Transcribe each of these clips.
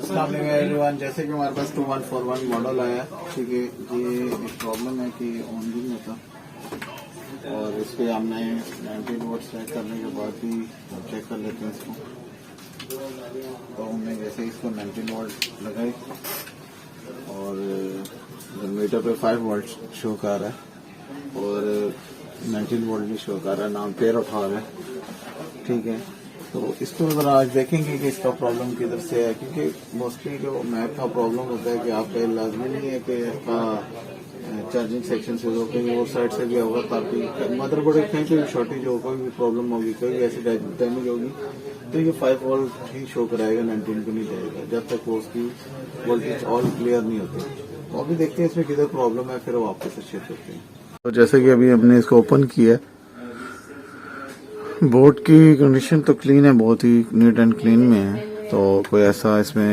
अस्सलाम वालेकुम एवरीवन। जैसे कि हमारे पास 2141 मॉडल आया है, ठीक है। ये एक प्रॉब्लम है कि ऑन भी नहीं होता और इस पे हमने 19 वोट सेट करने के बाद भी चेक कर लेते हैं इसको। तो हमने जैसे इसको 19 वोल्ट लगाई और मीटर पे 5 वोल्ट शो कर रहा है और 19 वोल्ट भी शो कर रहा है, नाम पेयर उठा रहा है, ठीक है। तो इसको अगर आज देखेंगे कि इसका प्रॉब्लम किधर से है, क्योंकि मोस्टली जो मैक का प्रॉब्लम होता है कि आपका लाजमी नहीं है कि आपका चार्जिंग सेक्शन से हो, कहीं और साइड से भी होगा, ताकि मदरबोर्ड कहीं पे भी शॉर्टेज हो, कोई भी प्रॉब्लम होगी, कोई भी ऐसी डैमेज होगी तो ये 5 वोल्ट ही शो कराएगा, 19 को नहीं जाएगा जब तक वो उसकी वोल्टेज ऑल क्लियर नहीं होती। तो अभी देखते हैं इसमें किधर प्रॉब्लम है, फिर वापस से चेक करते हैं। तो जैसे कि अभी हमने इसको ओपन किया, बोर्ड की कंडीशन तो क्लीन है, बहुत ही नीट एंड क्लीन में है, तो कोई ऐसा इसमें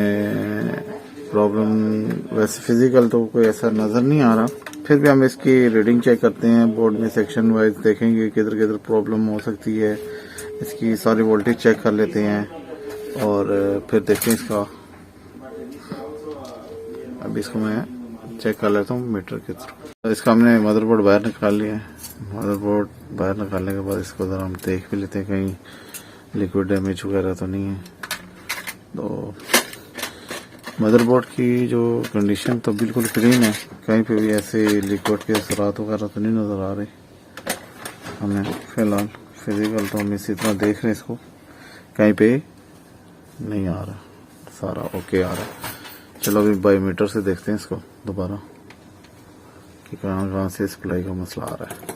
प्रॉब्लम वैसे फिजिकल तो कोई ऐसा नज़र नहीं आ रहा। फिर भी हम इसकी रीडिंग चेक करते हैं, बोर्ड में सेक्शन वाइज देखेंगे किधर किधर प्रॉब्लम हो सकती है, इसकी सारी वोल्टेज चेक कर लेते हैं और फिर देखते हैं इसका। अभी इसको मैं चेक कर लेता हूँ मीटर के थ्रू। तो इसका हमने मदरबोर्ड बाहर निकाल लिया है। मदरबोर्ड बाहर निकालने के बाद इसको ज़रा हम देख भी लेते हैं कहीं लिक्विड डैमेज वगैरह तो नहीं है। तो मदरबोर्ड की जो कंडीशन तो बिल्कुल क्लीन है, कहीं पे भी ऐसे लिक्विड के असरात वगैरह तो नहीं नज़र आ रहे हमें। फिलहाल फिजिकल तो हम इसी तरह देख रहे हैं, इसको कहीं पे नहीं आ रहा, सारा ओके आ रहा है। चलो अभी बायोमीटर से देखते हैं इसको दोबारा कि कहाँ कहाँ से सप्लाई का मसला आ रहा है।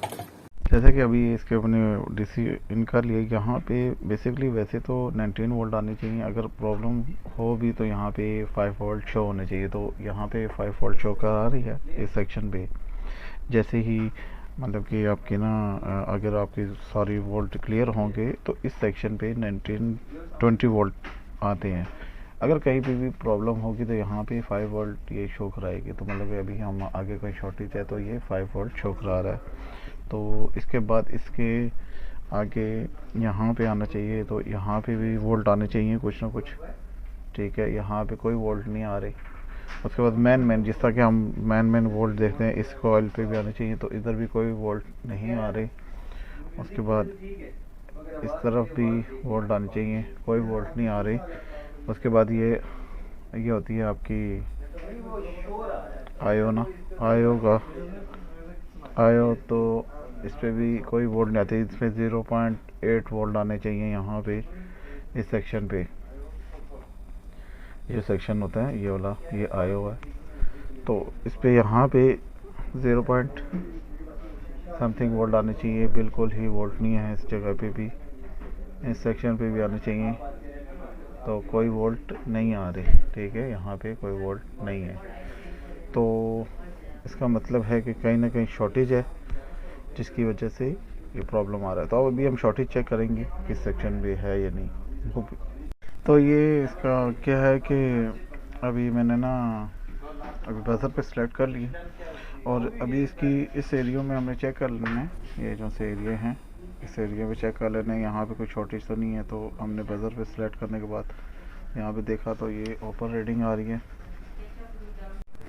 जैसे कि अभी इसके अपने डीसी इन कर लिया, यहाँ पे बेसिकली वैसे तो 19 वोल्ट आने चाहिए, अगर प्रॉब्लम हो भी तो यहाँ पे 5 वोल्ट शो होने चाहिए। तो यहाँ पे 5 वोल्ट शो कर आ रही है इस सेक्शन पे। जैसे ही मतलब कि आपकी ना अगर आपकी सारी वोल्ट क्लियर होंगे तो इस सेक्शन पे 20 वोल्ट आते हैं। अगर कहीं पे भी प्रॉब्लम होगी तो यहाँ पे 5 वोल्ट ये शो कराएगी। तो मतलब अभी हम आगे कोई शॉर्टेज है तो ये 5 वोल्ट शो करा रहा है। तो इसके बाद इसके आगे यहाँ पे आना चाहिए, तो यहाँ पे भी वोल्ट आने चाहिए कुछ ना कुछ, ठीक है। यहाँ पे कोई वोल्ट नहीं आ रही। उसके बाद मेन जिस तरह कि हम मेन वोल्ट देखते हैं, इस कॉइल पे भी आने चाहिए, तो इधर भी कोई वोल्ट नहीं आ रही। उसके बाद इस तरफ भी वोल्ट आनी चाहिए, कोई वोल्ट नहीं आ रही। उसके बाद ये होती है आपकी आयो ना, आयो तो इस पर भी कोई वोल्ट नहीं आती। इस पर 0.8 वोल्ट आने चाहिए यहाँ पे इस सेक्शन पे। ये सेक्शन होता है ये वाला, ये आयो है, तो इस पे यहाँ पे 0 पॉइंट समथिंग वोल्ट आने चाहिए। बिल्कुल ही वोल्ट नहीं है इस जगह पे भी, इस सेक्शन पे भी आने चाहिए, तो कोई वोल्ट नहीं आ रही, ठीक है। यहाँ पे कोई वोल्ट नहीं है, तो इसका मतलब है कि कहीं ना कहीं शॉर्टेज है जिसकी वजह से ये प्रॉब्लम आ रहा है। तो अभी हम शॉर्टेज चेक करेंगे किस सेक्शन में है या नहीं। तो ये इसका क्या है कि अभी मैंने ना अभी बजर पे सिलेक्ट कर लिया और अभी इसकी इस एरिया में हमें चेक कर लेना है, ये जो से एरिया हैं इस एरिया में चेक कर लेना है यहाँ पे कोई शॉर्टेज तो नहीं है। तो हमने बजर पे सिलेक्ट करने के बाद यहाँ पे देखा तो ये ओपन रीडिंग आ रही है।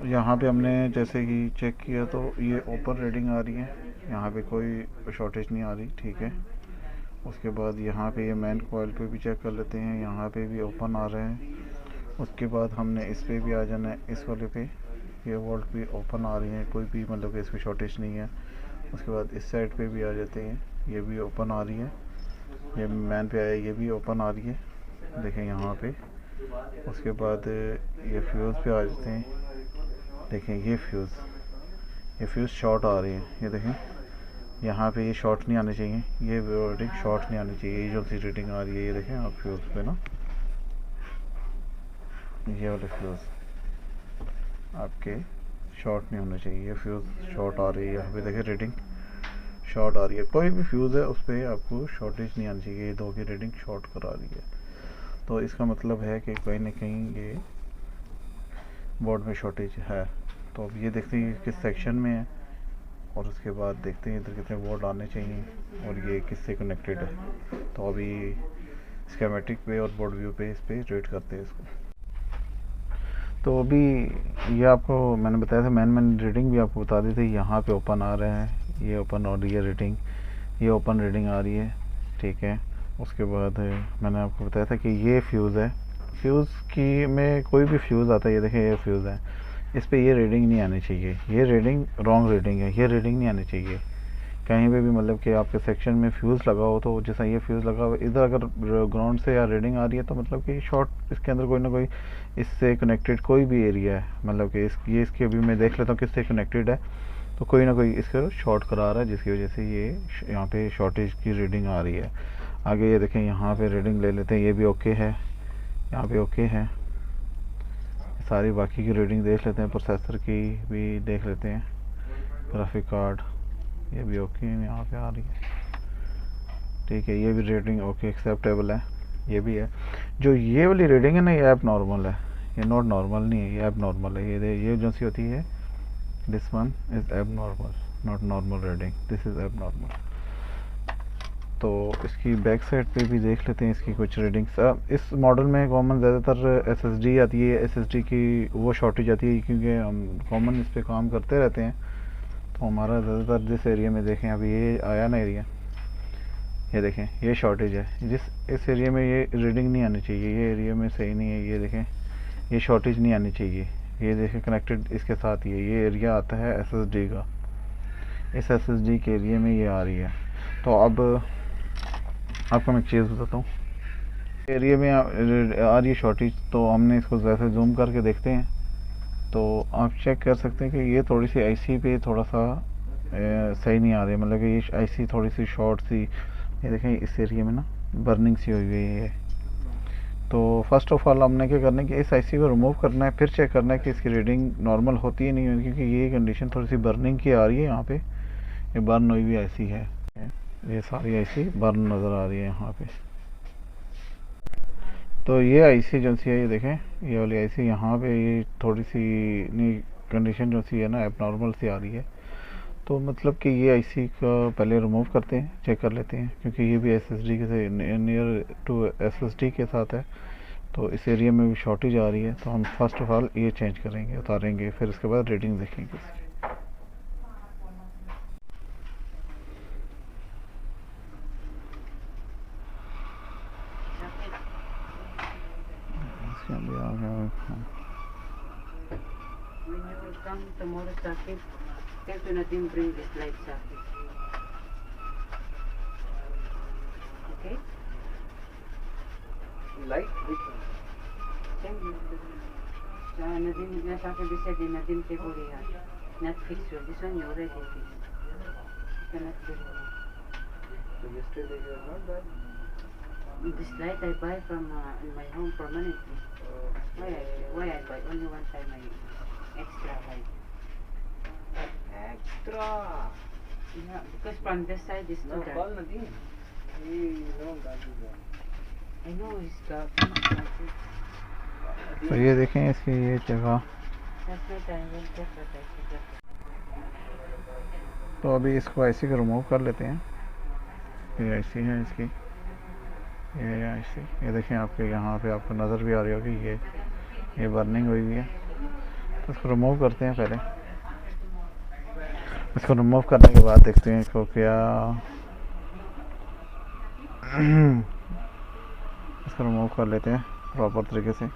यहाँ पे हमने जैसे कि चेक किया तो ये ओपन रीडिंग आ रही है, यहाँ पे कोई शॉर्टेज नहीं आ रही, ठीक है। उसके बाद यहाँ पे ये मेन कॉइल पे भी चेक कर लेते हैं, यहाँ पे भी ओपन आ रहे हैं। उसके बाद हमने इस पे भी आ जाना है, इस वाले पे ये वोल्ट भी ओपन आ रही है, कोई भी मतलब कि इसमें शॉर्टेज नहीं है। उसके बाद इस साइड पे भी आ जाते हैं, ये भी ओपन आ रही है, ये मैन पे आया, ये भी ओपन आ रही है, देखें यहाँ पे। उसके बाद ये फ्यूज़ पे आ जाते हैं, देखें ये फ्यूज़ शॉर्ट आ रही है, ये देखें यहाँ पे ये शॉर्ट नहीं आने चाहिए, ये रीडिंग शॉर्ट नहीं आनी चाहिए। ये जो सी रीडिंग आ रही है ये देखें आप फ्यूज़ पे ना, ये वाले फ्यूज़ आपके शॉर्ट नहीं होने चाहिए, ये फ्यूज़ शॉर्ट आ रही है, यहाँ पे देखें रीडिंग शॉर्ट आ रही है। कोई भी फ्यूज़ है उस पर आपको शॉर्टेज नहीं आनी चाहिए, ये दो की रीडिंग शॉर्ट करा रही है। तो इसका मतलब है कि कहीं ना कहीं ये बोर्ड में शॉर्टेज है। तो अब ये देखते हैं किस सेक्शन में है और उसके बाद देखते हैं इधर कितने वोल्ट आने चाहिए और ये किससे कनेक्टेड है। तो अभी स्कीमेटिक पे और बोर्ड व्यू पे इस पे रेट करते हैं इसको। तो अभी ये आपको मैंने बताया था, मैंने रीडिंग भी आपको बता दी थी। यहाँ पे ओपन आ रहा है, ये ओपन और ये रीडिंग, ये ओपन रीडिंग आ रही है, ठीक है। उसके बाद मैंने आपको बताया था कि ये फ्यूज़ है, फ्यूज़ की में कोई भी फ्यूज़ आता है, ये देखें ये फ्यूज़ है, इस पर ये रीडिंग नहीं आनी चाहिए, ये रीडिंग रॉन्ग रीडिंग है, ये रीडिंग नहीं आनी चाहिए कहीं पे भी। मतलब कि आपके सेक्शन में फ्यूज़ लगा हो, तो जैसा ये फ्यूज़ लगा हो इधर अगर ग्राउंड से या रीडिंग आ रही है, तो मतलब कि शॉर्ट, इसके अंदर कोई ना कोई इससे कनेक्टेड कोई भी एरिया है, मतलब कि ये इसकी अभी मैं देख लेता हूँ किससे कनेक्टेड है, तो कोई ना कोई इसको शॉर्ट करा रहा है, जिसकी वजह से ये यहाँ पे शॉर्टेज की रीडिंग आ रही है। आगे ये देखें, यहाँ पे रीडिंग ले लेते हैं, ये भी ओके है, यहाँ पे ओके है, सारी बाकी की रीडिंग देख लेते हैं, प्रोसेसर की भी देख लेते हैं, ग्राफिक कार्ड ये भी ओके है, यहाँ पे आ रही है, ठीक है। ये भी रीडिंग ओके एक्सेप्टेबल है, ये भी है। जो ये वाली रीडिंग है ना, ये ऐप नॉर्मल है, ये नॉट नॉर्मल नहीं है, ये ऐप नॉर्मल है। ये जो सी होती है, this one is app normal, not normal reading, this is app normal. तो इसकी बैक साइड पे भी देख लेते हैं इसकी कुछ रीडिंग्स। इस मॉडल में कॉमन ज़्यादातर SSD आती है, SSD की वो शॉर्टेज आती है, क्योंकि हम कॉमन इस पर काम करते रहते हैं, तो हमारा ज़्यादातर जिस एरिया में देखें, अभी ये आया ना एरिया, ये देखें ये शॉर्टेज है, इस एरिया में ये रीडिंग नहीं आनी चाहिए, ये एरिया में सही नहीं है, ये देखें ये शॉर्टेज नहीं आनी चाहिए, ये देखें कनेक्टेड इसके साथ ही है, ये एरिया आता है SSD का, इस SSD के एरिया में ये आ रही है। तो अब आपको मैं एक चीज़ बताता हूँ, एरिया में आ रही है शॉर्टेज, तो हमने इसको ज़्यादा जूम करके देखते हैं, तो आप चेक कर सकते हैं कि ये थोड़ी सी IC पे थोड़ा सा सही नहीं आ रही, मतलब कि ये IC थोड़ी सी शॉर्ट सी, ये देखें इस एरिया में ना बर्निंग सी हुई हुई है। तो फर्स्ट ऑफ ऑल हमने क्या करना है कि इस IC को रिमूव करना है, फिर चेक करना है कि इसकी रीडिंग नॉर्मल होती है नहीं होती, क्योंकि ये कंडीशन थोड़ी सी बर्निंग की आ रही है, यहाँ पे ये बर्न हुई हुई IC है, ये सारी IC बर्न नज़र आ रही है यहाँ पे। तो ये IC जो सी है, ये देखें ये वाली IC यहाँ पे ये थोड़ी सी नहीं कंडीशन जो सी है ना एब नॉर्मल सी आ रही है, तो मतलब कि ये IC का पहले रिमूव करते हैं, चेक कर लेते हैं, क्योंकि ये भी SSD के से नियर टू SSD के साथ है, तो इस एरिया में भी शॉर्टेज आ रही है, तो हम फर्स्ट ऑफ ऑल ये चेंज करेंगे, उतारेंगे, फिर उसके बाद रीडिंग देखेंगे इसकी। When you will come tomorrow, Sakit, tell to Nadim bring this light, Sakit. Okay? Light? Which one? Same. Nadim, Sakit said Nadim table here. Not fixed. This one you already fixed. You cannot do it. So yesterday you are not that? This light I buy from in my home permanently. Why I buy only one time I extra buy. Extra! Yeah, because from this side is too No, dark. call Nadim. He know that is that. I know it's dark. तो ये देखें इसकी ये जगह, That's not I will get what I forgot. तो अभी इसको IC को रिमूव कर लेते हैं। ये IC है इसकी, ये IC, ये देखें आपके यहाँ पे आपको नज़र भी आ रही होगी, ये बर्निंग हुई हुई है, तो इसको रिमूव करते हैं पहले। इसको रिमूव करने के बाद देखते हैं इसको क्या इसको रिमूव कर लेते हैं प्रॉपर तरीके से।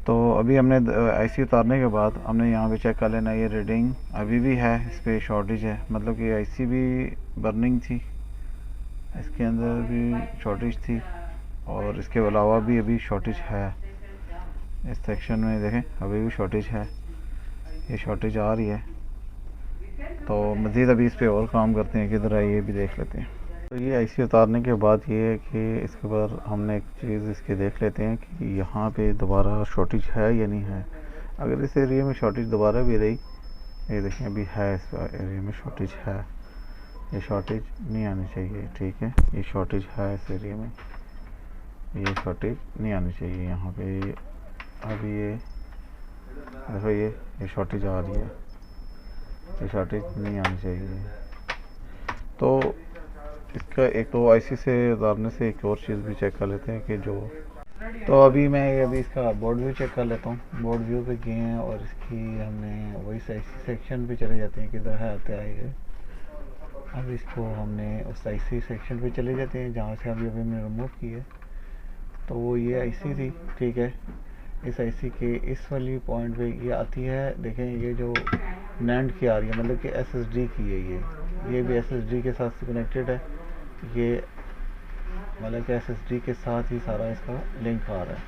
तो अभी हमने IC उतारने के बाद हमने यहाँ पे चेक कर लेना, ये रीडिंग अभी भी है, इस पर शॉर्टेज है, मतलब कि IC भी बर्निंग थी, इसके अंदर भी शॉर्टेज थी, और इसके अलावा भी अभी शॉर्टेज है इस सेक्शन में, देखें अभी भी शॉर्टेज है, ये शॉर्टेज आ रही है, तो मज़ीद अभी इस पे और काम करते हैं, किधर है ये भी देख लेते हैं। तो ये आईसी उतारने के बाद ये है कि इसके बाद हमने एक चीज़ इसके देख लेते हैं कि यहाँ पे दोबारा शॉर्टेज है या नहीं है। अगर इस एरिया में शॉर्टेज दोबारा भी रही, ये देखें अभी है, इस एरिया में शॉर्टेज है, ये शॉर्टेज नहीं आनी चाहिए, ठीक है, ये शॉर्टेज है इस एरिया में, ये शॉर्टेज नहीं आनी चाहिए यहाँ पे। अभी ये देखो ये शॉर्टेज आ रही है, ये शॉर्टेज नहीं आनी चाहिए। तो इसका एक तो आईसी से उतारने से एक और चीज़ भी चेक कर लेते हैं कि जो, तो अभी इसका बोर्ड व्यू चेक कर लेता हूँ। बोर्ड व्यू पे गए हैं और इसकी हमने वही आईसी सेक्शन पे चले जाते हैं, किधर है आते आएगा। अब इसको हमने उस आईसी सेक्शन पे चले जाते हैं जहाँ से अभी मैंने रिमूव की है। तो वो ये आईसी थी, ठीक है। इस आईसी के इस वाली पॉइंट पे ये आती है, देखें ये जो नैंड की आ रही है, मतलब कि एसएसडी की है ये भी एसएसडी के साथ कनेक्टेड है। ये मतलब कि एसएसडी के साथ ही सारा इसका लिंक आ रहा है,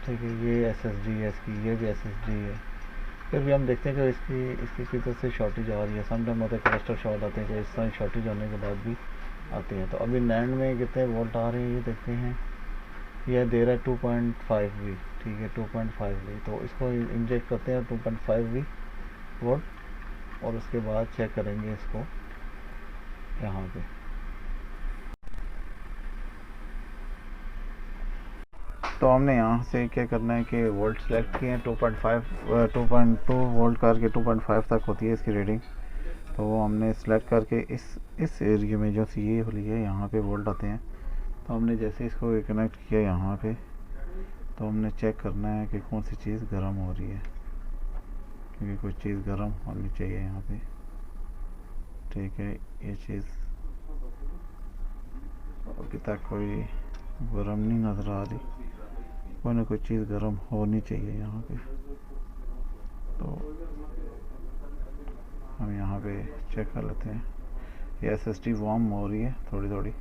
ठीक है। ये एसएसडी है इसकी, ये भी एसएसडी है। फिर भी हम देखते हैं कि इसकी किधर से शॉर्टेज आ रही है। समटाइम होता है क्लस्टर शॉर्ट आते हैं, कि इस तरह शॉर्टेज होने के बाद भी आते हैं। तो अभी नैंड में कितने वोल्ट आ रहे हैं ये देखते हैं। यह दे रहा है 2.5 वी, ठीक है, 2.5 वी। तो इसको इंजेक्ट करते हैं 2.5 वी वोल्ट और उसके बाद चेक करेंगे इसको यहाँ पे। तो हमने यहाँ से क्या करना है कि वोल्ट सेलेक्ट किए हैं, 2.2 वोल्ट करके 2.5 तक होती है इसकी रीडिंग। तो वो हमने सेलेक्ट करके इस एरिया में जो ये वाली है यहाँ पे वोल्ट आते हैं। तो हमने जैसे इसको कनेक्ट किया यहाँ पे, तो हमने चेक करना है कि कौन सी चीज़ गर्म हो रही है, क्योंकि कोई चीज़ गर्म होनी चाहिए यहाँ पे, ठीक है। ये चीज़ अभी तक कोई गर्म नहीं नज़र आ रही, कोई ना कोई चीज़ गर्म होनी चाहिए यहाँ पे। तो हम यहाँ पे चेक कर लेते हैं। ये एसएसडी वार्म हो रही है थोड़ी थोड़ी,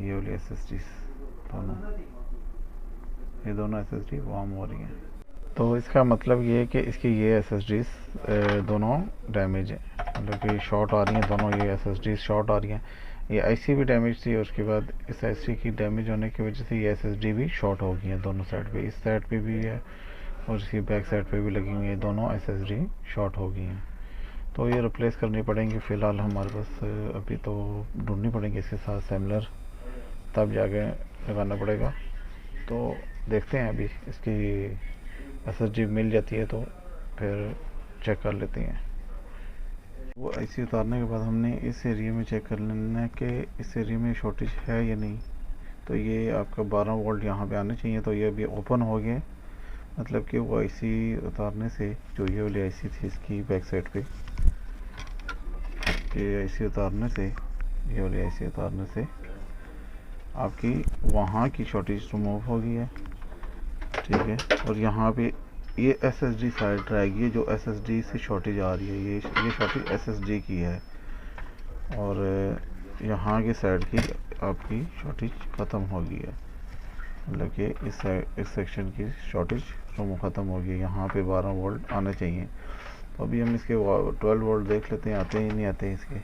ये वाली एसएसडी दोनों, ये दोनों एसएसडी वार्म हो रही हैं। तो इसका मतलब ये है कि इसकी ये एसएसडी दोनों डैमेज है, मतलब कि शॉर्ट आ रही हैं दोनों, ये एसएसडी शॉर्ट आ रही हैं। ये आईसी भी डैमेज थी और उसके बाद इस आईसी की डैमेज होने की वजह से ये एसएसडी भी शॉर्ट हो गई है दोनों साइड पे। इस साइड पे भी है और इसकी बैक साइड पे भी लगी हुई है, दोनों एसएसडी शॉर्ट हो गई हैं। तो ये रिप्लेस करनी पड़ेंगी। फ़िलहाल हमारे पास अभी तो ढूंढनी पड़ेंगी इसके साथ सिमिलर, तब जाके लगाना पड़ेगा। तो देखते हैं अभी इसकी एसएसडी मिल जाती है तो फिर चेक कर लेते हैं। वो आईसी उतारने के बाद हमने इस एरिया में चेक कर लेना है कि इस एरिया में शॉर्टेज है या नहीं। तो ये आपका 12 वोल्ट यहाँ पे आने चाहिए। तो ये अभी ओपन हो गया, मतलब कि वो आईसी उतारने से, जो ये वाली आईसी थी इसकी बैक साइड पे, ये आईसी उतारने से, ये वाली आईसी उतारने से आपकी वहाँ की शॉर्टेज रिमूव हो गई है, ठीक है। और यहाँ पे ये एसएसडी साइड रहेगी, जो एसएसडी से शॉर्टेज आ रही है, ये शॉर्टेज एसएसडी की है। और यहाँ की साइड की आपकी शॉर्टेज ख़त्म हो गई है, मतलब कि इस सेक्शन की शॉर्टेज ख़त्म हो गई है। यहाँ पे 12 वोल्ट आने चाहिए। तो अभी हम इसके 12 वोल्ट देख लेते हैं आते ही नहीं आते इसके,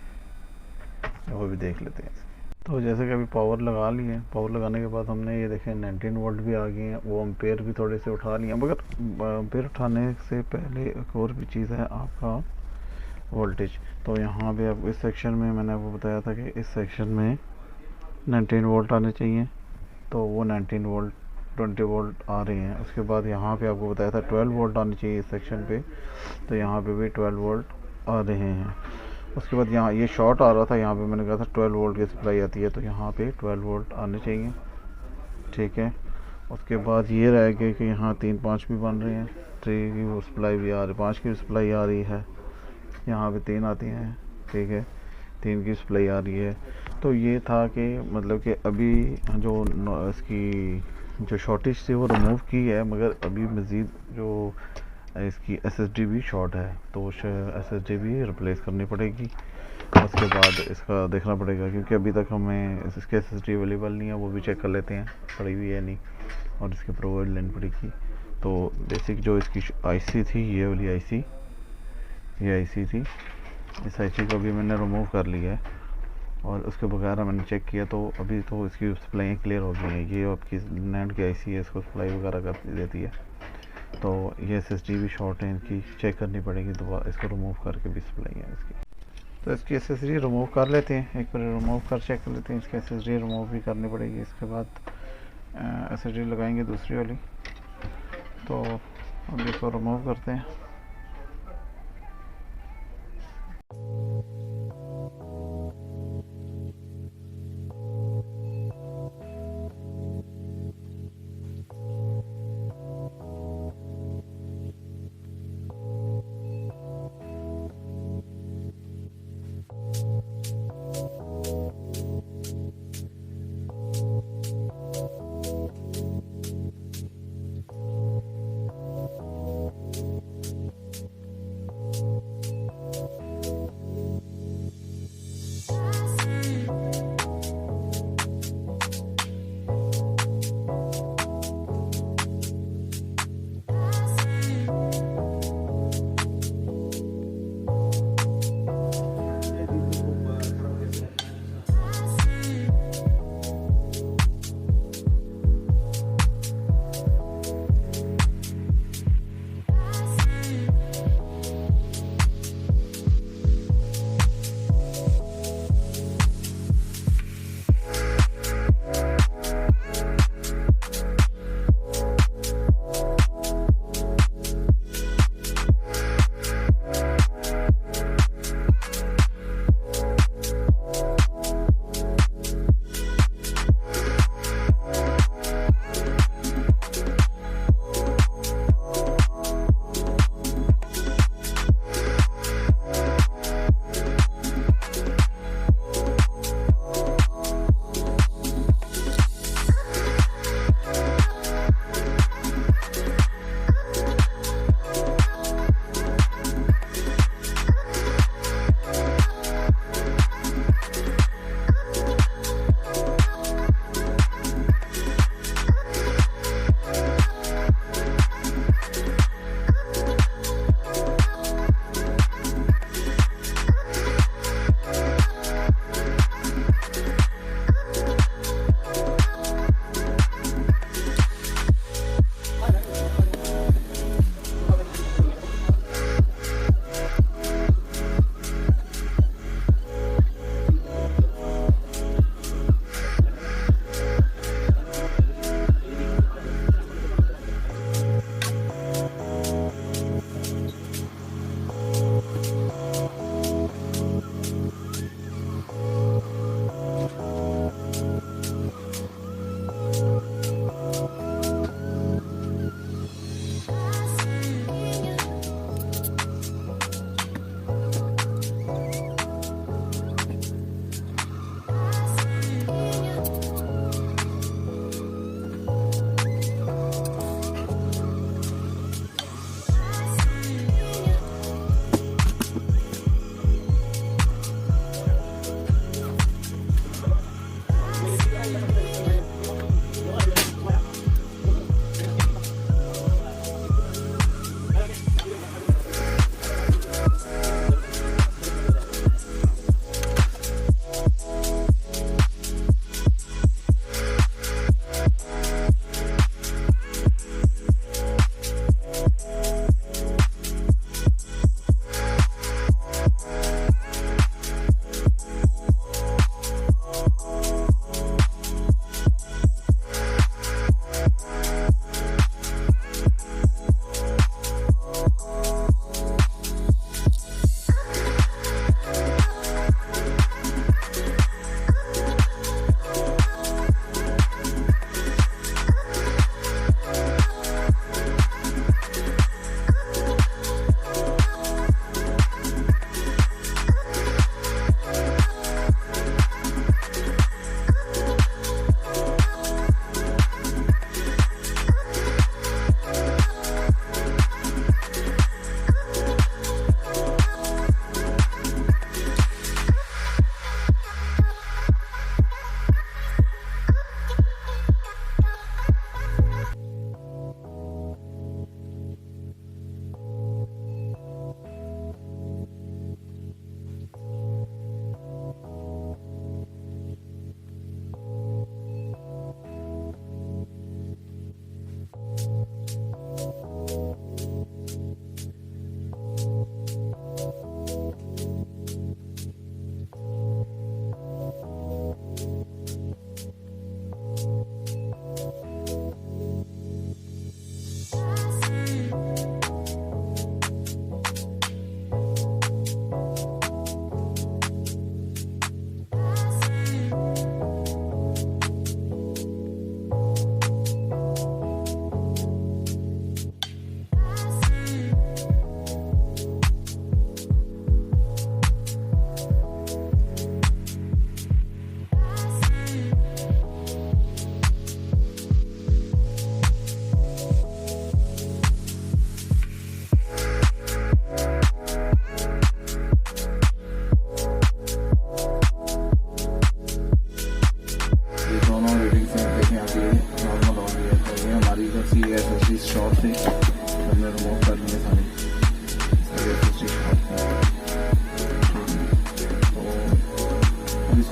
वो भी देख लेते हैं। तो जैसे कि अभी पावर लगा ली है, पावर लगाने के बाद हमने ये देखें 19 वोल्ट भी आ गए हैं, वो एम्पेयर भी थोड़े से उठा लिए हैं। मगर एम्पेयर उठाने से पहले एक और भी चीज़ है, आपका वोल्टेज। तो यहाँ पे अब इस सेक्शन में मैंने आपको बताया था कि इस सेक्शन में 19 वोल्ट आने चाहिए, तो वो 19 वोल्ट 20 वोल्ट आ रहे हैं। उसके बाद यहाँ पे आपको बताया था 12 वोल्ट आने चाहिए इस सेक्शन पे, तो यहाँ पे भी 12 वोल्ट आ रहे हैं। उसके बाद यहाँ ये शॉर्ट आ रहा था, यहाँ पे मैंने कहा था 12 वोल्ट की सप्लाई आती है, तो यहाँ पे 12 वोल्ट आने चाहिए, ठीक है। उसके बाद ये रह गया कि यहाँ 3-5 भी बन रहे हैं, 3 की सप्लाई भी आ रही, 5 की सप्लाई आ रही है, यहाँ पे 3 आती हैं, ठीक है, 3 की सप्लाई आ रही है। तो ये था कि मतलब कि अभी जो इसकी जो शॉर्टेज थी वो रिमूव की है, मगर अभी मज़ीद जो इसकी एसएसडी भी शॉर्ट है, तो एसएसडी भी रिप्लेस करनी पड़ेगी। उसके बाद इसका देखना पड़ेगा, क्योंकि अभी तक हमें इसकी एसएसडी अवेलेबल नहीं है, वो भी चेक कर लेते हैं पड़ी हुई है नहीं, और इसके प्रोवाइड लेनी पड़ेगी। तो बेसिक जो इसकी आईसी थी, ये वाली आईसी, ये आईसी थी, इस IC को भी मैंने रिमूव कर लिया है और उसके बगैर मैंने चेक किया तो अभी तो इसकी सप्लाई क्लियर हो गई है। ये आपकी NAND की IC है, इसको सप्लाई वगैरह कर देती है। तो ये SSD भी शॉर्ट है, इनकी चेक करनी पड़ेगी दोबारा, इसको रिमूव करके भी सप्लाई है इसकी। तो इसकी SSD रिमूव कर लेते हैं, एक बार रिमूव कर चेक कर लेते हैं। इसकी SSD रिमूव भी करनी पड़ेगी, इसके बाद SSD लगाएंगे दूसरी वाली। तो अब इसको रिमूव करते हैं।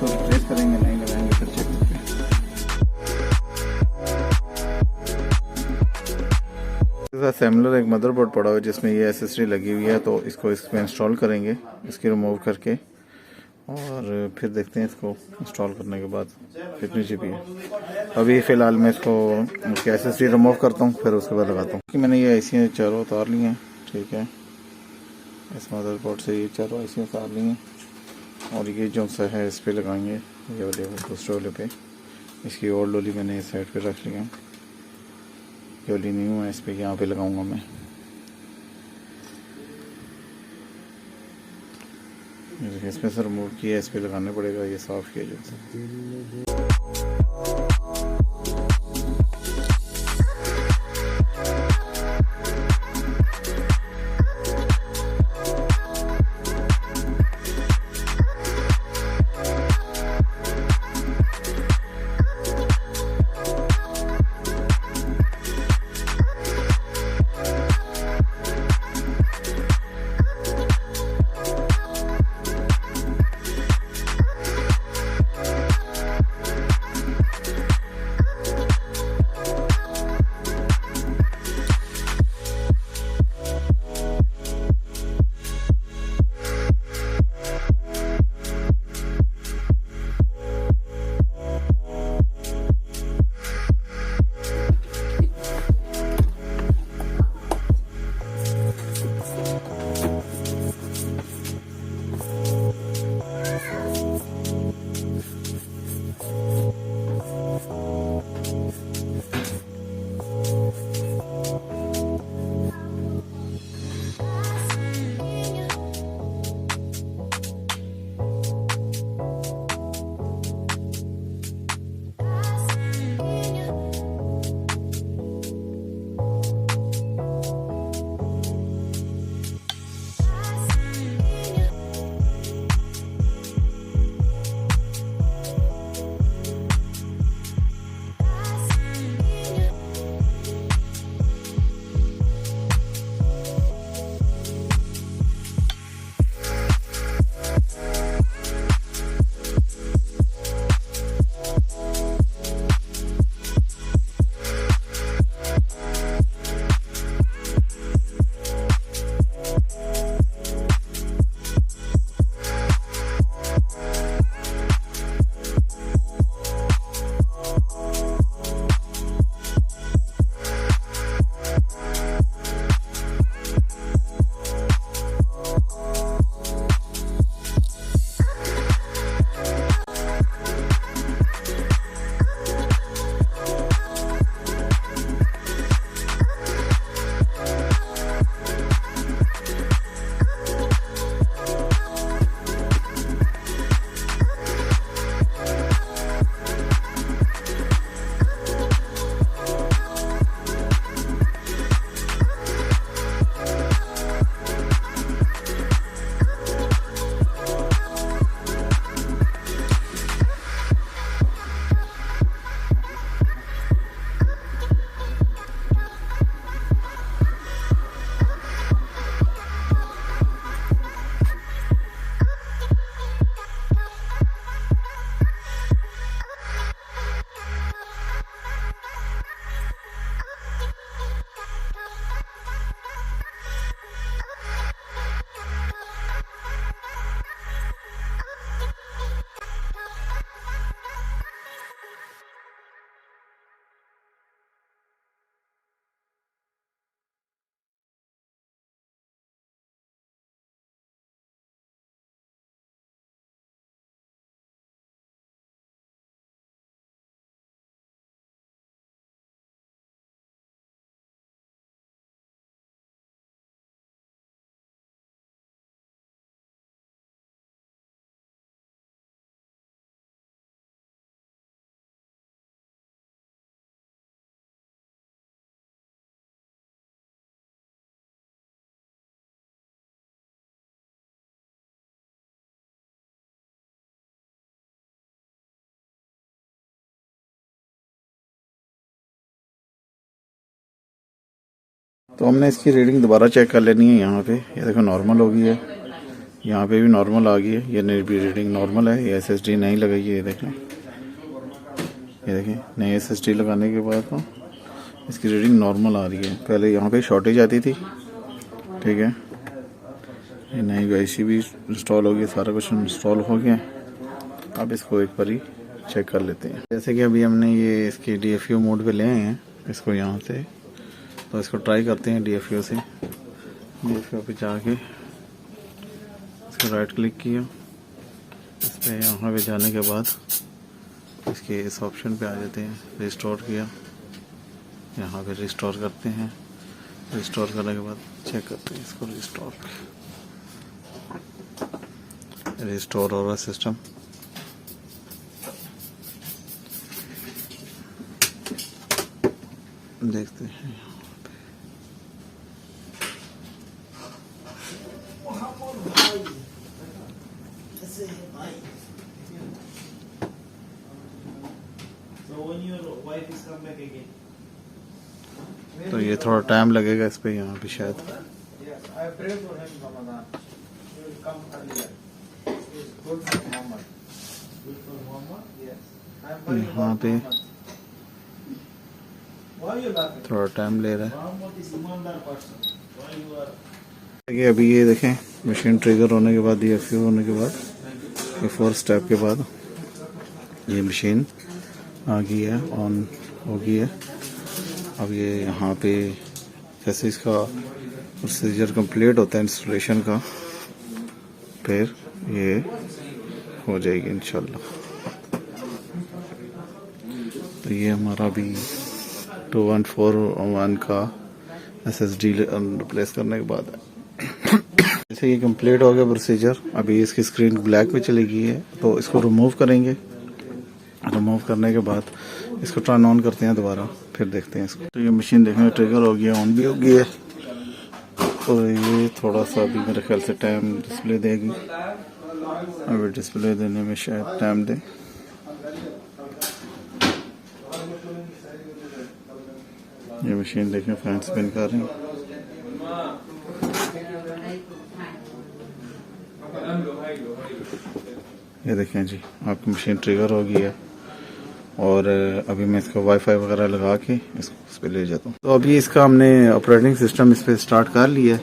इसको रिप्लेस करेंगे, नहीं लगाएंगे फिर चेक करके। असेंबलर एक मदरबोर्ड पड़ा हुआ है जिसमें ये एसेसरी लगी हुई है, तो इसको इसमें इंस्टॉल करेंगे, इसकी रिमूव करके, और फिर देखते हैं इसको इंस्टॉल करने के बाद कितनी जीबी है। अभी फ़िलहाल मैं इसको उसकी एसेसरी रिमूव करता हूँ, फिर उसके बाद लगाता हूँ कि मैंने ये आईसी चारों उतार ली हैं। ठीक है, इस मदरबोर्ड से ये चारों आईसी उतार ली हैं, और ये जो सा है इस पर लगाएंगे, ये वाले दूसरे वाले पे। इसकी और लोली मैंने इस साइड पे रख लिया, ये वाली न्यू है, इस पर यहाँ पे लगाऊंगा मैं। इसमें से रिमूव किया, इस पे लगाना पड़ेगा, ये साफ़ किया जो। तो हमने इसकी रीडिंग दोबारा चेक कर लेनी है। यहाँ पे ये देखो नॉर्मल हो गई है, यहाँ पे भी नॉर्मल आ गई है, ये रीडिंग नॉर्मल है, ये SSD नहीं लगाई है। ये देखें, ये देखें, नई SSD लगाने के बाद तो इसकी रीडिंग नॉर्मल आ रही है। पहले यहाँ पे शॉर्टेज आती थी, ठीक है। ये नई IC भी इंस्टॉल हो गई, सारा कुछ इंस्टॉल हो गया। अब इसको एक बार ही चेक कर लेते हैं। जैसे कि अभी हमने ये इसकी DFU मोड पे ले आए हैं इसको यहाँ से, तो इसको ट्राई करते हैं DFU से। DFU पे जाके इसको राइट क्लिक किया, इस पर यहाँ पे जाने के बाद इसके इस ऑप्शन पे आ जाते हैं। रिस्टोर किया, यहाँ पे रिस्टोर करते हैं। रिस्टोर करने के बाद चेक करते हैं इसको। रिस्टोर हो रहा सिस्टम। देखते हैं तो ये थोड़ा टाइम लगेगा इस पे, यहाँ पे शायद। यहाँ पे थोड़ा टाइम ले रहा है। ये अभी ये देखें, मशीन ट्रिगर होने के बाद, DFU होने के बाद, ये 4 स्टेप के बाद ये मशीन आ गई है, ऑन हो गई है। अब ये यहाँ पे जैसे इसका प्रोसीजर कंप्लीट होता है इंस्टॉलेशन का, फिर ये हो जाएगी इंशाल्लाह। तो ये हमारा भी 2141 का SSD रिप्लेस करने के बाद है। जैसे ये कंप्लीट हो गया प्रोसीजर, अभी इसकी स्क्रीन ब्लैक पे चली गई है, तो इसको रिमूव करेंगे। रिमूव करने के बाद इसको टर्न ऑन करते हैं दोबारा, फिर देखते हैं इसको। तो ये मशीन देखने ट्रिगर हो गया, ऑन भी हो गई है। तो ये थोड़ा सा अभी मेरे ख्याल से टाइम डिस्प्ले देगी, अभी डिस्प्ले देने में शायद टाइम दे। ये मशीन देखें फैन स्पिन कर रही है। ये देखें जी, आपकी मशीन ट्रिगर हो गई है। और अभी मैं इसको वाईफाई वगैरह लगा के इसको उस पर ले जाता हूँ। तो अभी इसका हमने ऑपरेटिंग सिस्टम इस पर स्टार्ट कर लिया है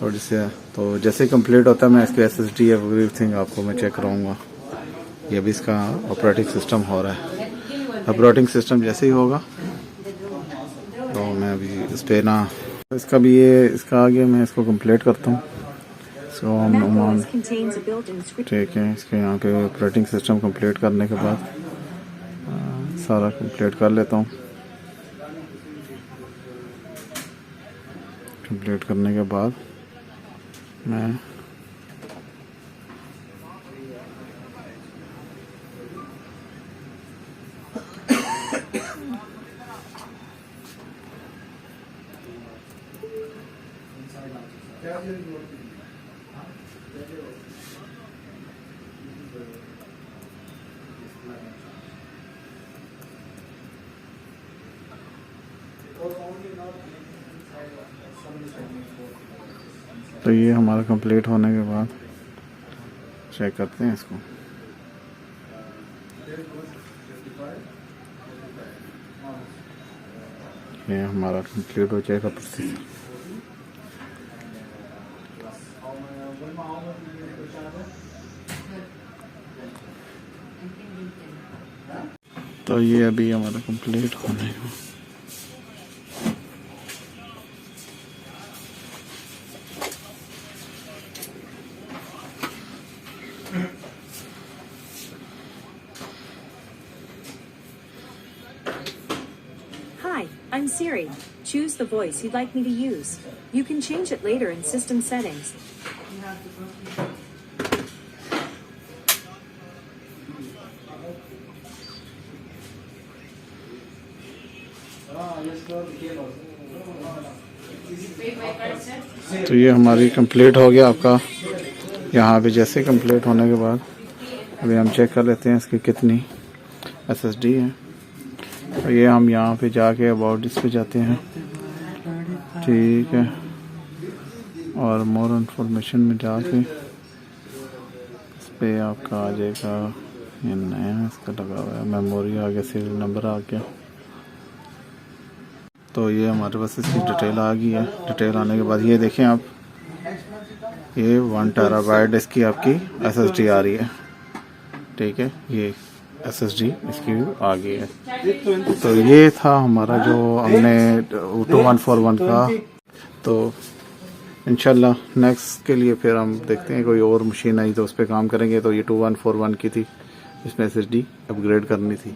थोड़ी से। तो जैसे कंप्लीट होता है मैं इसके SSD एवरीथिंग आपको मैं चेक कराऊंगा। ये भी इसका ऑपरेटिंग सिस्टम हो रहा है। ऑपरेटिंग सिस्टम जैसे ही होगा तो मैं अभी इस पर ना, इसका भी ये इसका आगे मैं इसको कंप्लीट करता हूँ। इसको हम ठीक है, इसके यहाँ पे ऑपरेटिंग सिस्टम कंप्लीट करने के बाद सारा कंप्लीट कर लेता हूँ। कंप्लीट करने के बाद मैं तो ये हमारा कंप्लीट होने के बाद चेक करते हैं इसको। ये हमारा कंप्लीट हो जाएगा प्रोसेस। तो ये अभी हमारा कंप्लीट होने का। Hi, I'm Siri. Choose the voice you'd like me to use. You can change it later in system settings. तो ये हमारी कंप्लीट हो गया आपका। यहाँ पे जैसे कंप्लीट होने के बाद अभी हम चेक कर लेते हैं इसकी कितनी SSD है। तो ये हम यहाँ पे जाके अबाउट इस पे जाते हैं, ठीक है। और मोर इन्फॉर्मेशन में जाके इस पे आपका आ जाएगा, ये नया इसका लगा हुआ है, मेमोरी आ गया, सीरियल नंबर आ गया। तो ये हमारे पास इसकी डिटेल आ गई है। डिटेल आने के बाद ये देखें आप, ये 1 टेराबाइट इसकी आपकी SSD आ रही है, ठीक है, ये SSD इसकी आ गई है। तो ये था हमारा जो हमने 2141 का। तो इंशाल्लाह नेक्स्ट के लिए फिर हम देखते हैं कोई और मशीन आई तो उस पर काम करेंगे। तो ये 2141 की थी, इसमें SSD अपग्रेड करनी थी।